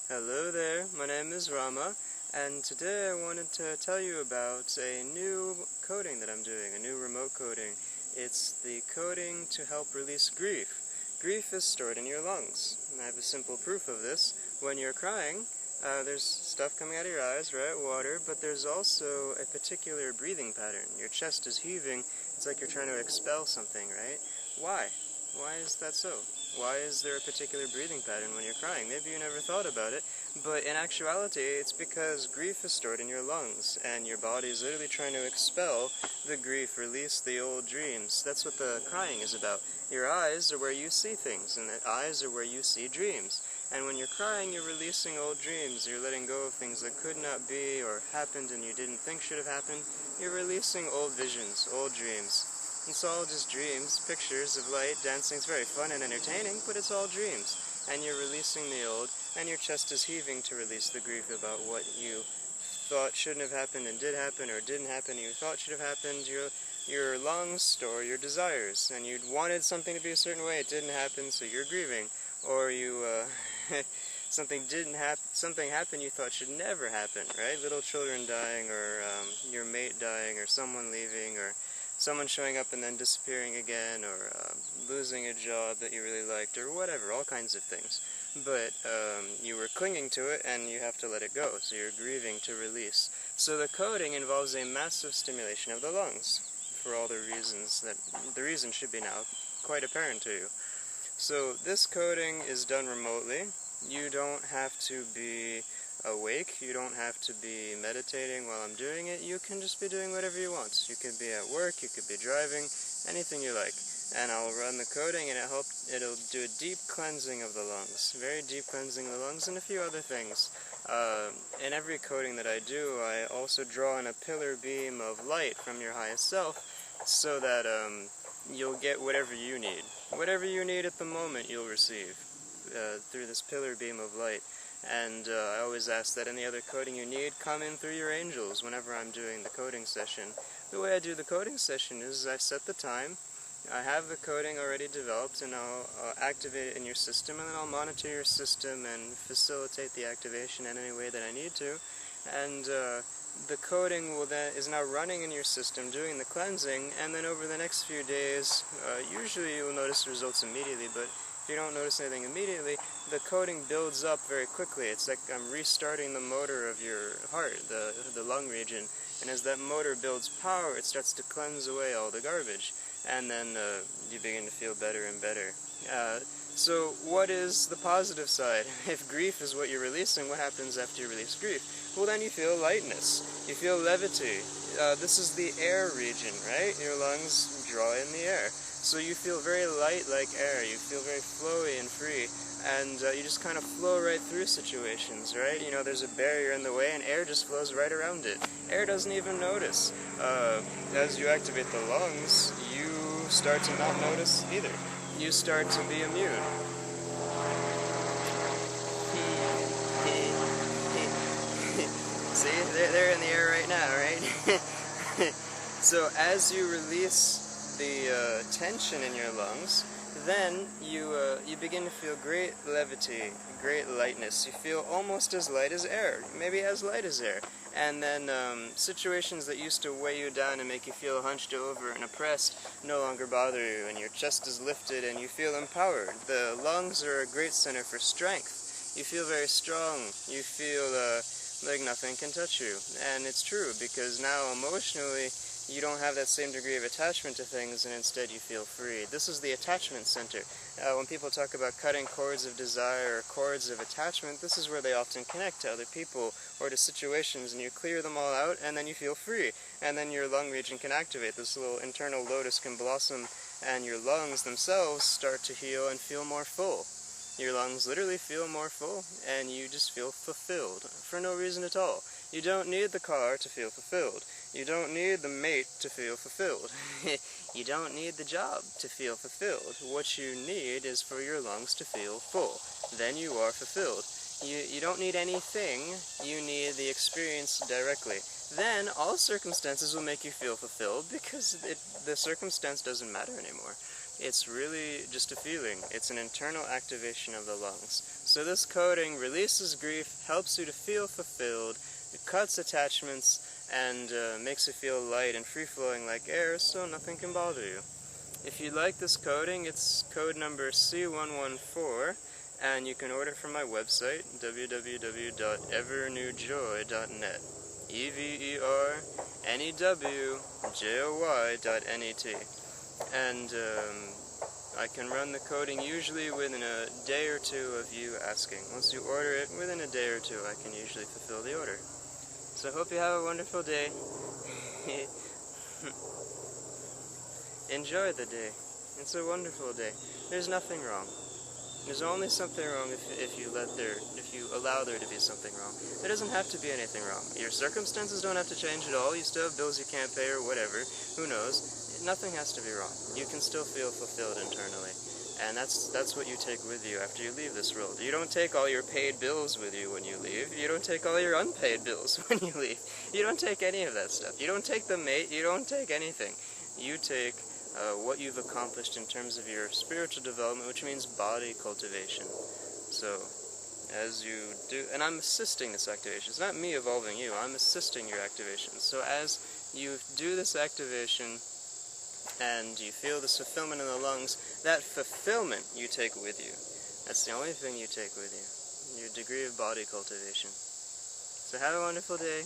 Hello there, my name is Rama, and today I wanted to tell you about a new coding that I'm doing, a new remote coding. It's the coding to help release grief. Grief is stored in your lungs. And I have a simple proof of this. When you're crying, there's stuff coming out of your eyes, right? Water, but there's also a particular breathing pattern. Your chest is heaving. It's like you're trying to expel something, right? Why? Why is that so? Why is there a particular breathing pattern when you're crying? Maybe you never thought about it, but in actuality, it's because grief is stored in your lungs, and your body is literally trying to expel the grief, release the old dreams. That's what the crying is about. Your eyes are where you see things, and the eyes are where you see dreams. And when you're crying, you're releasing old dreams. You're letting go of things that could not be or happened and you didn't think should have happened. You're releasing old visions, old dreams. It's all just dreams, pictures of light, dancing. It's very fun and entertaining, but it's all dreams. And you're releasing the old, and your chest is heaving to release the grief about what you thought shouldn't have happened and did happen or didn't happen and you thought should have happened. Your lungs store your desires, and you wanted something to be a certain way, it didn't happen, so you're grieving. Or you, something happened you thought should never happen, right? Little children dying, or your mate dying, or someone leaving, or someone showing up and then disappearing again, or losing a job that you really liked, or whatever, all kinds of things. But you were clinging to it, and you have to let it go, so you're grieving to release. So the coding involves a massive stimulation of the lungs, for all the reasons that, the reason should be now quite apparent to you. So this coding is done remotely. You don't have to be awake, you don't have to be meditating while I'm doing it. You can just be doing whatever you want. You could be at work, you could be driving, anything you like. And I'll run the coding, and it'll do a deep cleansing of the lungs, very deep cleansing of the lungs, and a few other things. In every coding that I do, I also draw in a pillar beam of light from your highest self, so that you'll get whatever you need. Whatever you need at the moment, you'll receive through this pillar beam of light. And I always ask that any other coding you need come in through your angels whenever I'm doing the coding session. The way I do the coding session is I set the time, I have the coding already developed, and I'll activate it in your system, and then I'll monitor your system and facilitate the activation in any way that I need to. And the coding is now running in your system, doing the cleansing, and then over the next few days, usually you'll notice results immediately, but if you don't notice anything immediately, the coding builds up very quickly. It's like I'm restarting the motor of your heart, the lung region, and as that motor builds power, it starts to cleanse away all the garbage, and then you begin to feel better and better. So what is the positive side? If grief is what you're releasing, what happens after you release grief? Well, then you feel lightness. You feel levity. This is the air region, right? Your lungs draw in the air. So you feel very light like air. You feel very flowy and free. And you just kind of flow right through situations, right? You know, there's a barrier in the way, and air just flows right around it. Air doesn't even notice. As you activate the lungs, you start to not notice either. You start to be immune. See, they're in the air right now, right? So as you release the tension in your lungs, then you begin to feel great levity, great lightness. You feel almost as light as air, maybe as light as air. And then situations that used to weigh you down and make you feel hunched over and oppressed no longer bother you, and your chest is lifted and you feel empowered. The lungs are a great center for strength. You feel very strong. You feel like nothing can touch you. And it's true, because now emotionally you don't have that same degree of attachment to things, and instead you feel free. This is the attachment center. When people talk about cutting cords of desire or cords of attachment, this is where they often connect to other people or to situations, and you clear them all out, and then you feel free. And then your lung region can activate. This little internal lotus can blossom, and your lungs themselves start to heal and feel more full. Your lungs literally feel more full, and you just feel fulfilled for no reason at all. You don't need the car to feel fulfilled. You don't need the mate to feel fulfilled. You don't need the job to feel fulfilled. What you need is for your lungs to feel full. Then you are fulfilled. You don't need anything, you need the experience directly. Then all circumstances will make you feel fulfilled, because the circumstance doesn't matter anymore. It's really just a feeling. It's an internal activation of the lungs. So this coating releases grief, helps you to feel fulfilled, it cuts attachments, and makes you feel light and free-flowing like air, so nothing can bother you. If you like this coating, it's code number C114, and you can order it from my website, www.evernewjoy.net. EVERNEWJOY.net. And I can run the coating usually within a day or two of you asking. Once you order it, within a day or two, I can usually fulfill the order. So I hope you have a wonderful day. Enjoy the day. It's a wonderful day. There's nothing wrong. There's only something wrong if you allow there to be something wrong. There doesn't have to be anything wrong. Your circumstances don't have to change at all. You still have bills you can't pay or whatever. Who knows? Nothing has to be wrong. You can still feel fulfilled internally. And that's what you take with you after you leave this world. You don't take all your paid bills with you when you leave. You don't take all your unpaid bills when you leave. You don't take any of that stuff. You don't take the mate. You don't take anything. You take what you've accomplished in terms of your spiritual development, which means body cultivation. So, as you do, and I'm assisting this activation. It's not me evolving you. I'm assisting your activation. So as you do this activation, and you feel this fulfillment in the lungs, that fulfillment you take with you. That's the only thing you take with you. Your degree of body cultivation. So have a wonderful day.